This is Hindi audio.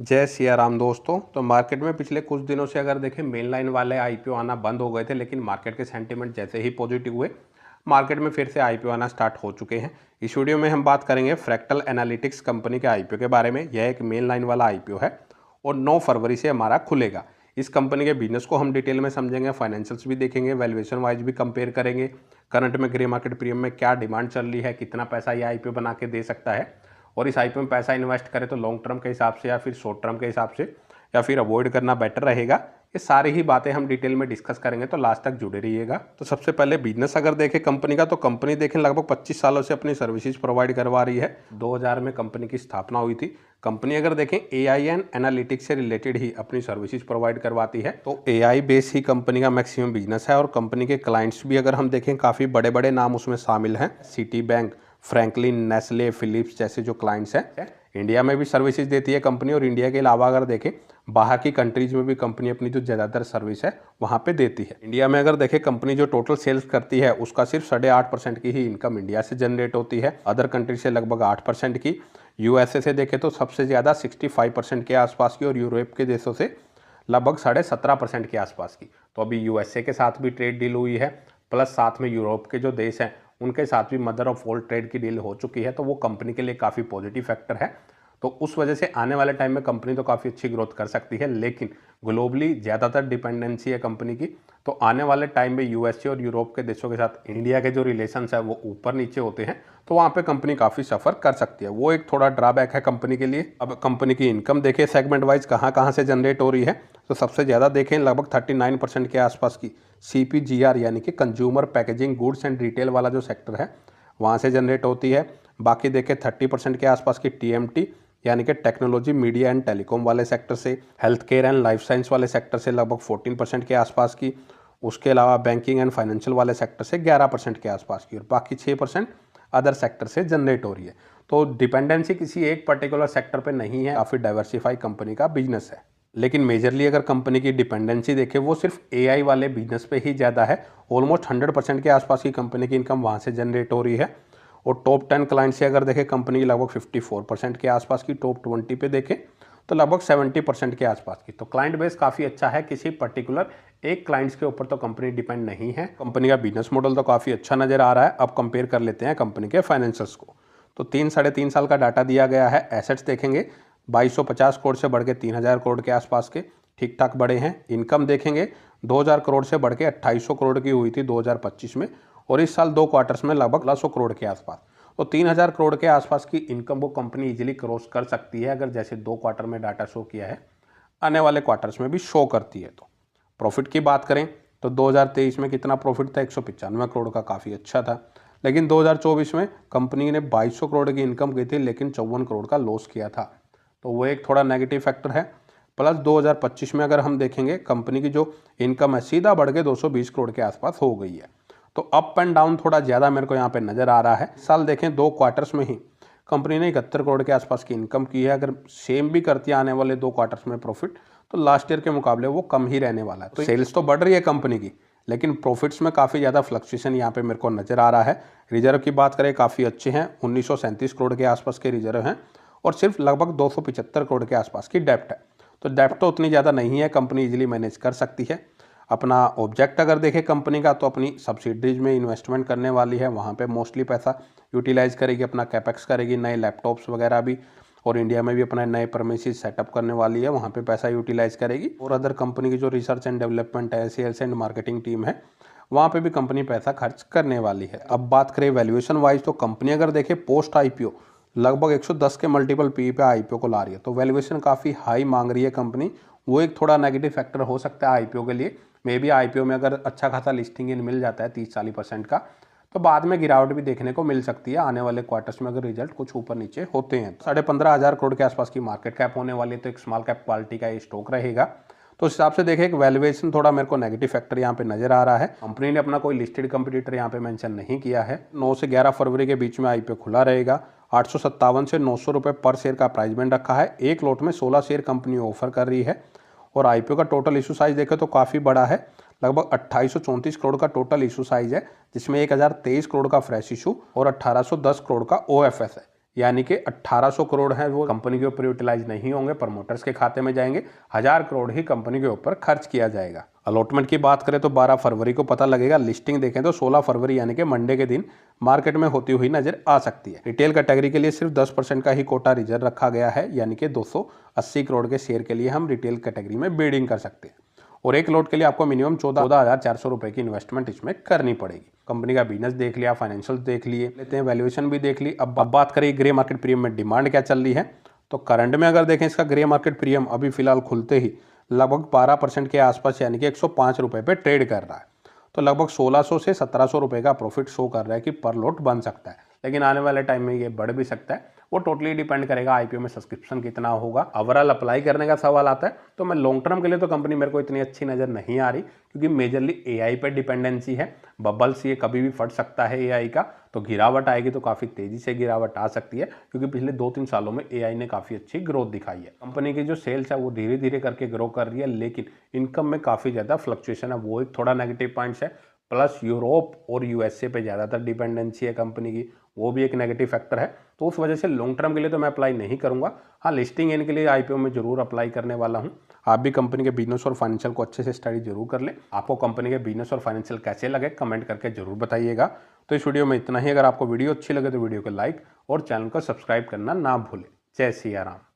जय सिया राम दोस्तों। तो मार्केट में पिछले कुछ दिनों से अगर देखें मेन लाइन वाले आईपीओ आना बंद हो गए थे, लेकिन मार्केट के सेंटीमेंट जैसे ही पॉजिटिव हुए मार्केट में फिर से आईपीओ आना स्टार्ट हो चुके हैं। इस वीडियो में हम बात करेंगे फ्रैक्टल एनालिटिक्स कंपनी के आईपीओ के बारे में। यह एक मेन लाइन वाला आईपीओ है और 9 फरवरी से हमारा खुलेगा। इस कंपनी के बिजनेस को हम डिटेल में समझेंगे, फाइनेंशियल्स भी देखेंगे, वैल्यूएशन वाइज भी कंपेयर करेंगे, करंट में ग्रे मार्केट प्रीमियम में क्या डिमांड चल रही है, कितना पैसा ये आईपीओ बना के दे सकता है, और इस आईपीओ में पैसा इन्वेस्ट करें तो लॉन्ग टर्म के हिसाब से या फिर शॉर्ट टर्म के हिसाब से या फिर अवॉइड करना बेटर रहेगा। ये सारी ही बातें हम डिटेल में डिस्कस करेंगे, तो लास्ट तक जुड़े रहिएगा। तो सबसे पहले बिजनेस अगर देखें कंपनी का, तो कंपनी देखें लगभग 25 सालों से अपनी सर्विसेज प्रोवाइड करवा रही है। 2000 में कंपनी की स्थापना हुई थी। कंपनी अगर देखें एआई एंड एनालिटिक्स से रिलेटेड ही अपनी सर्विसेज प्रोवाइड करवाती है। तो एआई बेस ही कंपनी का मैक्सिमम बिजनेस है और कंपनी के क्लाइंट्स भी अगर हम देखें काफ़ी बड़े बड़े नाम उसमें शामिल हैं। Citibank, Franklin, Nestle, Philips जैसे जो क्लाइंट्स हैं। इंडिया में भी सर्विसेज देती है कंपनी, और इंडिया के अलावा अगर देखें बाहर की कंट्रीज में भी कंपनी अपनी जो ज़्यादातर सर्विस है वहाँ पे देती है। इंडिया में अगर देखें कंपनी जो टोटल सेल्स करती है उसका सिर्फ 8.5% की ही इनकम इंडिया से जनरेट होती है, अदर कंट्री से लगभग 8% की, यूएसए से देखें तो सबसे ज़्यादा 65% के आसपास की, और यूरोप के देशों से लगभग 17.5% के आसपास की। तो अभी यूएसए के साथ भी ट्रेड डील हुई है, प्लस साथ में यूरोप के जो देश हैं उनके साथ भी मदर ऑफ ऑल ट्रेड की डील हो चुकी है। तो वो कंपनी के लिए काफ़ी पॉजिटिव फैक्टर है। तो उस वजह से आने वाले टाइम में कंपनी तो काफ़ी अच्छी ग्रोथ कर सकती है, लेकिन ग्लोबली ज़्यादातर डिपेंडेंसी है कंपनी की। तो आने वाले टाइम में यूएसए और यूरोप के देशों के साथ इंडिया के जो रिलेशंस है वो ऊपर नीचे होते हैं, तो वहाँ पे कंपनी काफ़ी सफ़र कर सकती है। वो एक थोड़ा ड्रॉबैक है कंपनी के लिए। अब कंपनी की इनकम देखें सेगमेंट वाइज कहाँ कहाँ से जनरेट हो रही है, तो सबसे ज़्यादा देखें लगभग 39% के आसपास की CPGR यानी कि consumer packaging goods and retail वाला जो सेक्टर है वहाँ से जनरेट होती है। बाकी देखें 30% के आसपास की TMT यानी कि टेक्नोलॉजी, मीडिया एंड टेलीकॉम वाले सेक्टर से, health care and life science वाले सेक्टर से लगभग 14% के आसपास की, उसके अलावा बैंकिंग एंड फाइनेंशियल वाले सेक्टर से 11% के आसपास की, और बाकी 6% अदर सेक्टर से जनरेट हो रही है। तो डिपेंडेंसी किसी एक पर्टिकुलर सेक्टर पे नहीं है, काफ़ी डाइवर्सिफाई कंपनी का बिजनेस है। लेकिन मेजरली अगर कंपनी की डिपेंडेंसी देखें वो सिर्फ एआई वाले बिजनेस पे ही ज़्यादा है। ऑलमोस्ट 100% के आसपास की कंपनी की इनकम वहाँ से जनरेट हो रही है। और टॉप 10 क्लाइंट से अगर देखें कंपनी की लगभग 54% के आसपास की, टॉप 20 पे देखें तो लगभग 70% के आसपास की। तो क्लाइंट बेस काफ़ी अच्छा है, किसी पर्टिकुलर एक क्लाइंट्स के ऊपर तो कंपनी डिपेंड नहीं है। कंपनी का बिजनेस मॉडल तो काफ़ी अच्छा नज़र आ रहा है। अब कंपेयर कर लेते हैं कंपनी के फाइनेंशियल्स को। तो 3 साढ़े 3 साल का डाटा दिया गया है। एसेट्स देखेंगे 2250 करोड़ से बढ़ के 3000 करोड़ के आसपास के ठीक ठाक बड़े हैं। इनकम देखेंगे 2000 करोड़ से बढ़ के 2800 करोड़ की हुई थी 2025 में, और इस साल 2 क्वार्टर्स में लगभग 1,00,000 करोड़ के आसपास। तो 3000 करोड़ के आसपास की इनकम वो कंपनी इजीली क्रॉस कर सकती है, अगर जैसे 2 क्वार्टर में डाटा शो किया है आने वाले क्वार्टर्स में भी शो करती है। तो प्रॉफिट की बात करें तो 2023 में कितना प्रॉफिट था, 195 करोड़ का, काफ़ी अच्छा था। लेकिन 2024 में कंपनी ने 2200 करोड़ की इनकम की थी, लेकिन 54 करोड़ का लॉस किया था। तो वो एक थोड़ा नेगेटिव फैक्टर है। प्लस 2025 में अगर हम देखेंगे कंपनी की जो इनकम है सीधा बढ़ के 220 करोड़ के आसपास हो गई है। तो अप एंड डाउन थोड़ा ज़्यादा मेरे को यहाँ पे नज़र आ रहा है। इस साल देखें 2 क्वार्टर्स में ही कंपनी ने 71 करोड़ के आसपास की इनकम की है। अगर सेम भी करती है आने वाले 2 क्वार्टर्स में प्रॉफिट, तो लास्ट ईयर के मुकाबले वो कम ही रहने वाला है। तो सेल्स तो बढ़ रही है कंपनी की, लेकिन प्रॉफिट्स में काफ़ी ज़्यादा फ्लक्चुएशन यहाँ पे मेरे को नज़र आ रहा है। रिजर्व की बात करें काफ़ी अच्छे हैं, 1937 करोड़ के आसपास के रिजर्व हैं, और सिर्फ लगभग 275 करोड़ के आसपास की डेप्ट है। तो डेप्ट तो उतनी ज़्यादा नहीं है, कंपनी इजीली मैनेज कर सकती है। अपना ऑब्जेक्ट अगर देखें कंपनी का, तो अपनी सब्सिडीज में इन्वेस्टमेंट करने वाली है, वहाँ पे मोस्टली पैसा यूटिलाइज करेगी, अपना कैपेक्स करेगी, नए लैपटॉप्स वगैरह भी, और इंडिया में भी अपने नए परमिसेस सेटअप करने वाली है, वहाँ पे पैसा यूटिलाइज करेगी। और अदर कंपनी की जो रिसर्च एंड डेवलपमेंट है, सेल्स एंड मार्केटिंग टीम है, वहाँ पे भी कंपनी पैसा खर्च करने वाली है। अब बात करें वैल्यूएशन वाइज, तो कंपनी अगर देखें पोस्ट आईपीओ लगभग 110 के मल्टीपल पी पे आईपीओ को ला रही है। तो वैल्यूएशन काफ़ी हाई मांग रही है कंपनी, वो एक थोड़ा नेगेटिव फैक्टर हो सकता है आईपीओ के लिए। मे बी आईपीओ में अगर अच्छा खासा लिस्टिंग इन मिल जाता है 30-40% का, तो बाद में गिरावट भी देखने को मिल सकती है आने वाले क्वार्टर्स में, अगर रिजल्ट कुछ ऊपर नीचे होते हैं। 15,500 करोड़ के आसपास की मार्केट कैप होने वाली है, तो एक स्मॉल कैप क्वालिटी का ये स्टॉक रहेगा। तो उस हिसाब से देखें एक वैल्यूएशन थोड़ा मेरे को नेगेटिव फैक्टर यहाँ पे नजर आ रहा है। कंपनी ने अपना कोई लिस्टेड कंपटीटर यहाँ पे मेंशन नहीं किया है। 9 से 11 फरवरी के बीच में आईपीओ खुला रहेगा। 857 से 900 रुपये पर शेयर का प्राइस बैंड रखा है। एक लॉट में 16 शेयर कंपनी ऑफर कर रही है, और आईपीओ का टोटल इशू साइज देखें तो काफ़ी बड़ा है, लगभग 2834 करोड़ का टोटल इशू साइज है, जिसमें 1023 करोड़ का फ्रेश इशू और 1810 करोड़ का ओएफएस है। यानी कि 1800 करोड़ है वो कंपनी के ऊपर यूटिलाइज नहीं होंगे, प्रमोटर्स के खाते में जाएंगे। 1000 करोड़ ही कंपनी के ऊपर खर्च किया जाएगा। अलॉटमेंट की बात करें तो 12 फरवरी को पता लगेगा। लिस्टिंग देखें तो 16 फरवरी यानी कि मंडे के दिन मार्केट में होती हुई नजर आ सकती है। रिटेल कैटेगरी के लिए सिर्फ 10% का ही कोटा रिजर्व रखा गया है, यानी कि 280 करोड़ के शेयर के लिए हम रिटेल कैटेगरी में बिडिंग कर सकते हैं और एक लॉट के लिए आपको मिनिमम 14,400 रुपए की इन्वेस्टमेंट इसमें करनी पड़ेगी। कंपनी का बिजनेस देख लिया, फाइनेंशियल देख लिए लेते हैं, वैल्यूएशन भी देख ली। अब बात करें ग्रे मार्केट प्रीमियम में डिमांड क्या चल रही है, तो करंट में अगर देखें इसका ग्रे मार्केट प्रीमियम अभी फिलहाल खुलते ही लगभग 12% के आसपास यानी कि 105 रुपए पे ट्रेड कर रहा है। तो लगभग 1600 से 1700 रुपए का प्रॉफिट शो कर रहा है कि पर लॉट बन सकता है, लेकिन आने वाले टाइम में ये बढ़ भी सकता है। वो टोटली डिपेंड करेगा आईपीओ में सब्सक्रिप्शन कितना होगा। ओवरऑल अप्लाई करने का सवाल आता है तो मैं लॉन्ग टर्म के लिए तो कंपनी मेरे को इतनी अच्छी नज़र नहीं आ रही, क्योंकि मेजरली एआई पे डिपेंडेंसी है। बबल्स ये कभी भी फट सकता है एआई का, तो गिरावट आएगी तो काफ़ी तेज़ी से गिरावट आ सकती है, क्योंकि पिछले 2-3 सालों में एआई ने काफ़ी अच्छी ग्रोथ दिखाई है। कंपनी की जो सेल्स है वो धीरे धीरे करके ग्रो कर रही है, लेकिन इनकम में काफ़ी ज़्यादा फ्लक्चुएशन है, वो एक थोड़ा नेगेटिव पॉइंट्स है। प्लस यूरोप और यूएसए पे ज़्यादातर डिपेंडेंसी है कंपनी की, वो भी एक नेगेटिव फैक्टर है। तो उस वजह से लॉन्ग टर्म के लिए तो मैं अप्लाई नहीं करूंगा। हाँ, लिस्टिंग इनके लिए आईपीओ में जरूर अप्लाई करने वाला हूं। आप भी कंपनी के बिजनेस और फाइनेंशियल को अच्छे से स्टडी जरूर कर लें। आपको कंपनी के बिजनेस और फाइनेंशियल कैसे लगे कमेंट करके जरूर बताइएगा। तो इस वीडियो में इतना ही। अगर आपको वीडियो अच्छी लगे तो वीडियो को लाइक और चैनल को सब्सक्राइब करना ना भूलें। जय सिया राम।